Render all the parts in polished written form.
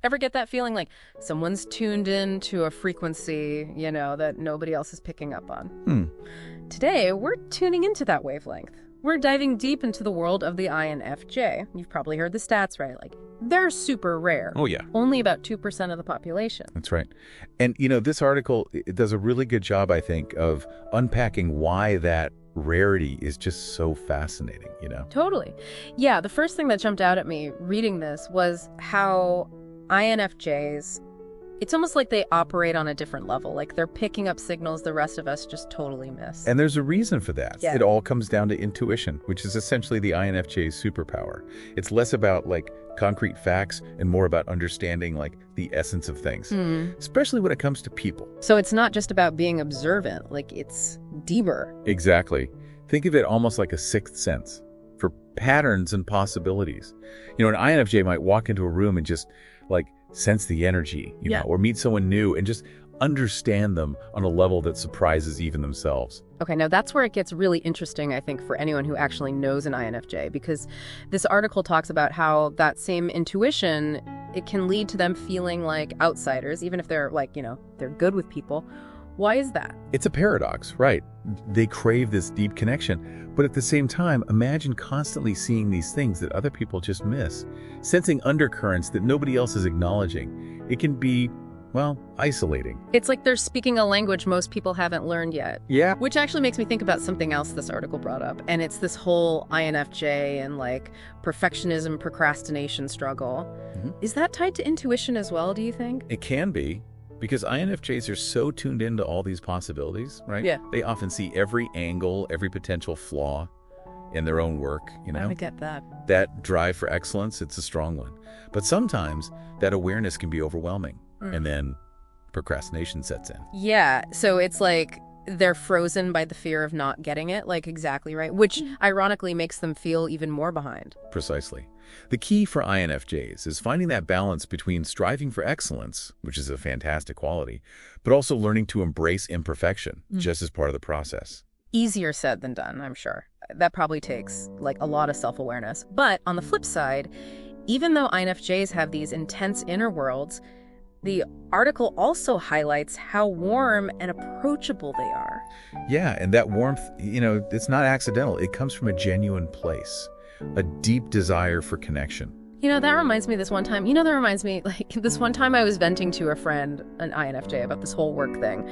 Ever get that feeling like someone's tuned in to a frequency, that nobody else is picking up on? Today, we're tuning into that wavelength. We're diving deep into the world of the INFJ. You've probably heard the stats, right? Like, they're super rare. Oh, yeah. Only about 2% of the population. That's right. And, this article, it does a really good job, I think, of unpacking why that rarity is just so fascinating, Totally. Yeah, the first thing that jumped out at me reading this was how INFJs, it's almost like they operate on a different level. Like they're picking up signals the rest of us just totally miss. And there's a reason for that. Yeah. It all comes down to intuition, which is essentially the INFJ's superpower. It's less about concrete facts and more about understanding the essence of things, especially when it comes to people. So it's not just about being observant, it's deeper. Exactly. Think of it almost like a sixth sense for patterns and possibilities. An INFJ might walk into a room and just sense the energy, or meet someone new and just understand them on a level that surprises even themselves. Okay, now that's where it gets really interesting, I think, for anyone who actually knows an INFJ, because this article talks about how that same intuition, it can lead to them feeling like outsiders, even if they're they're good with people. Why is that? It's a paradox, right? They crave this deep connection, but at the same time, imagine constantly seeing these things that other people just miss, sensing undercurrents that nobody else is acknowledging. It can be, isolating. It's like they're speaking a language most people haven't learned yet. Yeah. Which actually makes me think about something else this article brought up, and it's this whole INFJ and perfectionism, procrastination struggle. Is that tied to intuition as well, do you think? It can be. Because INFJs are so tuned into all these possibilities, right? Yeah. They often see every angle, every potential flaw in their own work, I get that. That drive for excellence, it's a strong one. But sometimes that awareness can be overwhelming, and then procrastination sets in. Yeah, so it's like they're frozen by the fear of not getting it, exactly right, which ironically makes them feel even more behind. Precisely. The key for INFJs is finding that balance between striving for excellence, which is a fantastic quality, but also learning to embrace imperfection, just as part of the process. Easier said than done, I'm sure. That probably takes a lot of self-awareness. But on the flip side, even though INFJs have these intense inner worlds, the article also highlights how warm and approachable they are. Yeah, and that warmth, it's not accidental. It comes from a genuine place, a deep desire for connection. That reminds me this one time, this one time I was venting to a friend, an INFJ, about this whole work thing.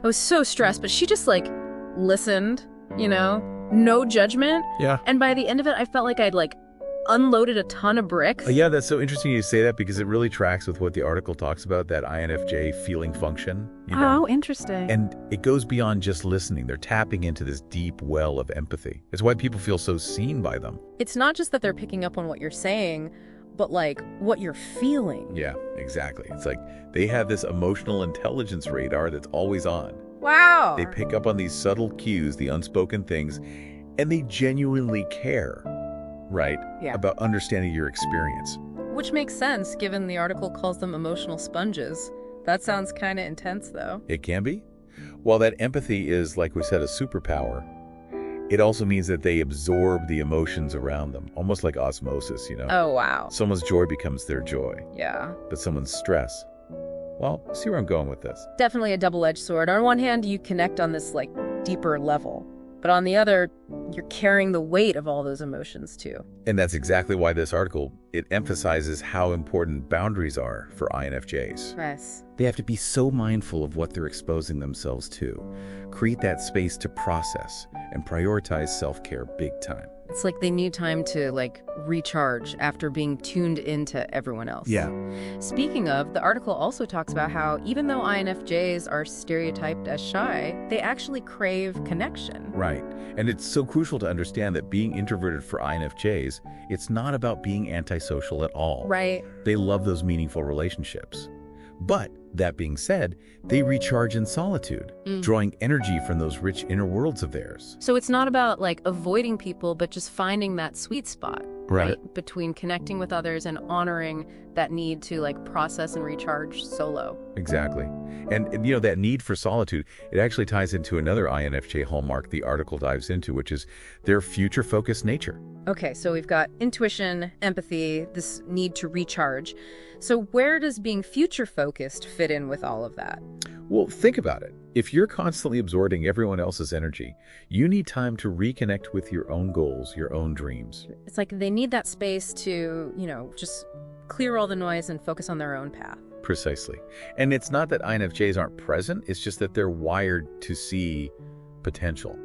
I was so stressed, but she just listened, no judgment. Yeah. And by the end of it, I felt like I'd unloaded a ton of bricks. Yeah, that's so interesting you say that because it really tracks with what the article talks about, that INFJ feeling function. Oh, interesting. And it goes beyond just listening. They're tapping into this deep well of empathy. It's why people feel so seen by them. It's not just that they're picking up on what you're saying, but what you're feeling. Yeah, exactly. It's they have this emotional intelligence radar that's always on. Wow. They pick up on these subtle cues, the unspoken things, and they genuinely care. Right? Yeah. About understanding your experience. Which makes sense, given the article calls them emotional sponges. That sounds kind of intense, though. It can be. While that empathy is, like we said, a superpower, it also means that they absorb the emotions around them, almost like osmosis, Oh, wow. Someone's joy becomes their joy. Yeah. But someone's stress, see where I'm going with this. Definitely a double-edged sword. On one hand, you connect on this, deeper level. But on the other, you're carrying the weight of all those emotions, too. And that's exactly why this article, it emphasizes how important boundaries are for INFJs. Yes. They have to be so mindful of what they're exposing themselves to, create that space to process, and prioritize self-care big time. It's like they need time to, recharge after being tuned into everyone else. Yeah. Speaking of, the article also talks about how even though INFJs are stereotyped as shy, they actually crave connection. Right. And it's so crucial to understand that being introverted for INFJs, it's not about being antisocial at all. Right. They love those meaningful relationships. But that being said, they recharge in solitude, drawing energy from those rich inner worlds of theirs. So it's not about avoiding people, but just finding that sweet spot. right? Between connecting with others and honoring that need to like process and recharge solo. Exactly. And you know, that need for solitude, it actually ties into another INFJ hallmark the article dives into, which is their future-focused nature. Okay, so we've got intuition, empathy, this need to recharge. So where does being future-focused fit in with all of that? Well, think about it. If you're constantly absorbing everyone else's energy, you need time to reconnect with your own goals, your own dreams. It's like they need that space to, just clear all the noise and focus on their own path. Precisely. And it's not that INFJs aren't present, it's just that they're wired to see potential,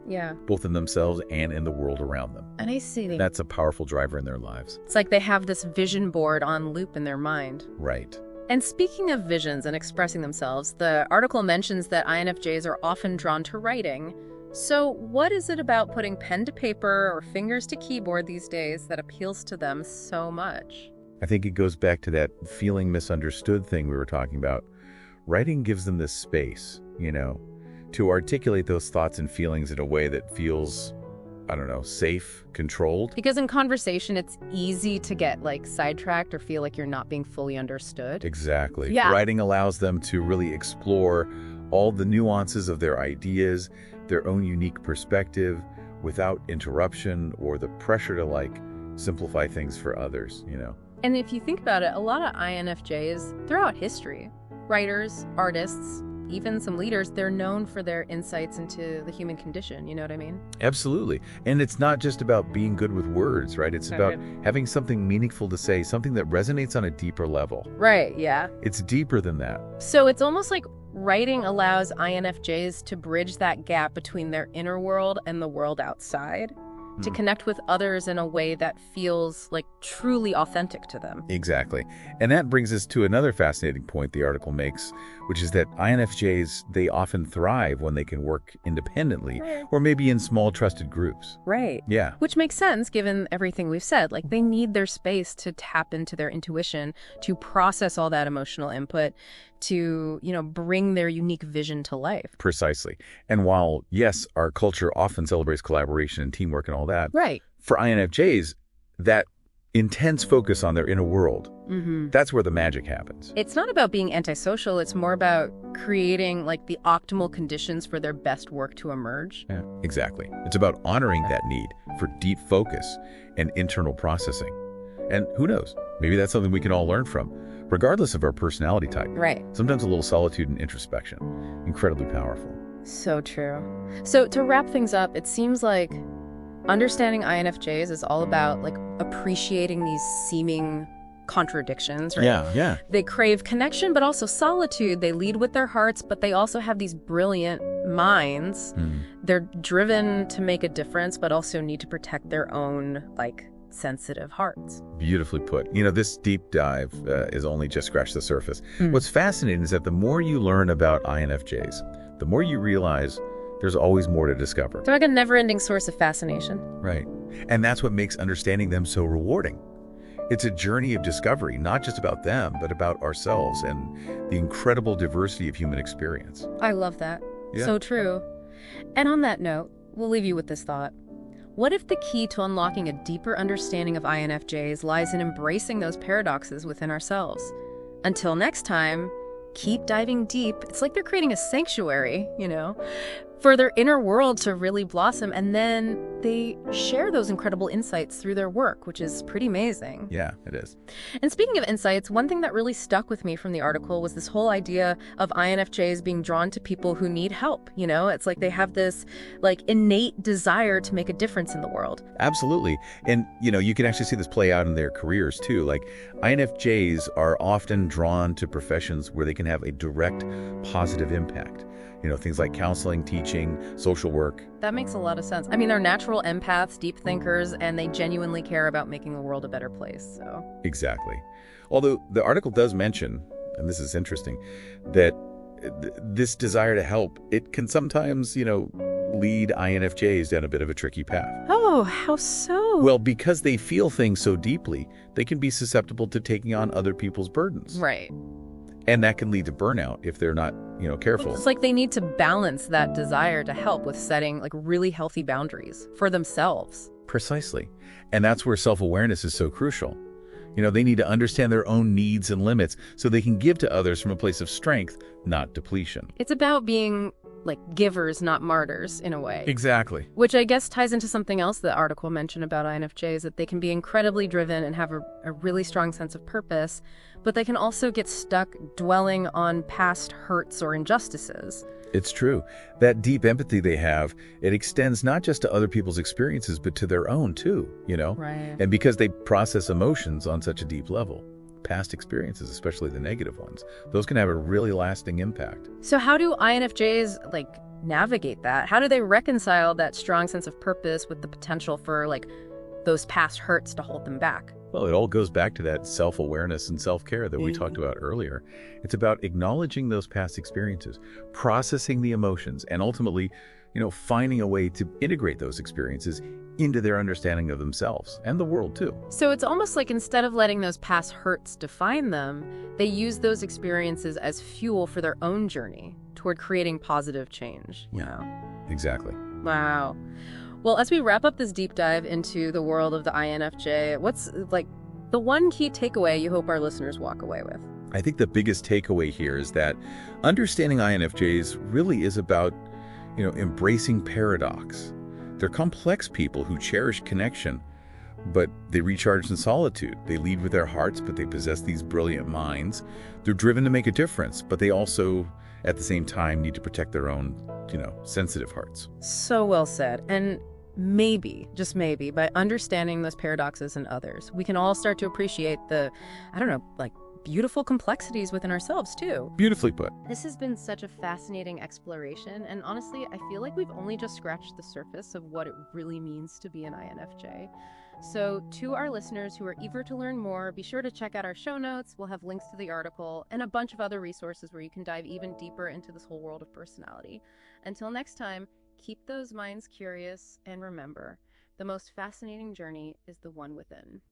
Yeah. both in themselves and in the world around them. And I see. That's a powerful driver in their lives. It's like they have this vision board on loop in their mind. Right. And speaking of visions and expressing themselves, the article mentions that INFJs are often drawn to writing. So what is it about putting pen to paper or fingers to keyboard these days that appeals to them so much? I think it goes back to that feeling misunderstood thing we were talking about. Writing gives them this space, to articulate those thoughts and feelings in a way that feels, safe, controlled. Because in conversation, it's easy to get sidetracked or feel like you're not being fully understood. Exactly. Yeah. Writing allows them to really explore all the nuances of their ideas, their own unique perspective, without interruption or the pressure to simplify things for others, And if you think about it, a lot of INFJs throughout history, writers, artists, even some leaders, they're known for their insights into the human condition. You know what I mean? Absolutely. And it's not just about being good with words, right? It's about having something meaningful to say, something that resonates on a deeper level. Right, yeah. It's deeper than that. So it's almost like writing allows INFJs to bridge that gap between their inner world and the world outside, to connect with others in a way that feels truly authentic to them. Exactly. And that brings us to another fascinating point the article makes, which is that INFJs, they often thrive when they can work independently or maybe in small trusted groups. Right. Yeah. Which makes sense given everything we've said. They need their space to tap into their intuition, to process all that emotional input, to, bring their unique vision to life. Precisely. And while, yes, our culture often celebrates collaboration and teamwork and all that, right, for INFJs, that intense focus on their inner world, that's where the magic happens. It's not about being antisocial. It's more about creating the optimal conditions for their best work to emerge. Yeah, exactly. It's about honoring that need for deep focus and internal processing. And who knows, maybe that's something we can all learn from, regardless of our personality type. Right. Sometimes a little solitude and introspection, incredibly powerful. So true. So to wrap things up, it seems like understanding INFJs is all about appreciating these seeming contradictions, right? Yeah. They crave connection, but also solitude. They lead with their hearts, but they also have these brilliant minds. They're driven to make a difference, but also need to protect their own, sensitive hearts. Beautifully put. This deep dive is only just scratched the surface. What's fascinating is that the more you learn about INFJs, the more you realize there's always more to discover. They're like a never-ending source of fascination. Right. And that's what makes understanding them so rewarding. It's a journey of discovery, not just about them, but about ourselves and the incredible diversity of human experience. I love that. Yeah. So true. And on that note, we'll leave you with this thought. What if the key to unlocking a deeper understanding of INFJs lies in embracing those paradoxes within ourselves? Until next time, keep diving deep. It's like they're creating a sanctuary, for their inner world to really blossom. And then they share those incredible insights through their work, which is pretty amazing. Yeah, it is. And speaking of insights, one thing that really stuck with me from the article was this whole idea of INFJs being drawn to people who need help. It's like they have this innate desire to make a difference in the world. Absolutely. And, you can actually see this play out in their careers too. INFJs are often drawn to professions where they can have a direct positive impact. Things like counseling, teaching, social work. That makes a lot of sense. I mean, they're natural empaths, deep thinkers, and they genuinely care about making the world a better place. So Exactly. Although the article does mention, and this is interesting, that this desire to help, it can sometimes, lead INFJs down a bit of a tricky path. Oh, how so? Well, because they feel things so deeply, they can be susceptible to taking on other people's burdens. Right. And that can lead to burnout if they're not, careful. It's like they need to balance that desire to help with setting really healthy boundaries for themselves. Precisely. And that's where self-awareness is so crucial. They need to understand their own needs and limits so they can give to others from a place of strength, not depletion. It's about being like givers, not martyrs, in a way. Exactly. Which I guess ties into something else the article mentioned about INFJs, that they can be incredibly driven and have a really strong sense of purpose, but they can also get stuck dwelling on past hurts or injustices. It's true. That deep empathy they have, it extends not just to other people's experiences, but to their own too, Right. And because they process emotions on such a deep level, past experiences, especially the negative ones, those can have a really lasting impact. So how do INFJs, navigate that? How do they reconcile that strong sense of purpose with the potential for, those past hurts to hold them back? Well, it all goes back to that self-awareness and self-care that we talked about earlier. It's about acknowledging those past experiences, processing the emotions, and ultimately, finding a way to integrate those experiences into their understanding of themselves and the world too. So it's almost like instead of letting those past hurts define them, they use those experiences as fuel for their own journey toward creating positive change. Yeah, exactly. Wow. Well, as we wrap up this deep dive into the world of the INFJ, what's the one key takeaway you hope our listeners walk away with? I think the biggest takeaway here is that understanding INFJs really is about, embracing paradox. They're complex people who cherish connection, but they recharge in solitude. They lead with their hearts, but they possess these brilliant minds. They're driven to make a difference, but they also, at the same time, need to protect their own, sensitive hearts. So well said. And maybe, just maybe, by understanding those paradoxes in others, we can all start to appreciate the, beautiful complexities within ourselves, too. Beautifully put. This has been such a fascinating exploration, and honestly, I feel like we've only just scratched the surface of what it really means to be an INFJ. So, to our listeners who are eager to learn more, be sure to check out our show notes. We'll have links to the article and a bunch of other resources where you can dive even deeper into this whole world of personality. Until next time, keep those minds curious, and remember, the most fascinating journey is the one within.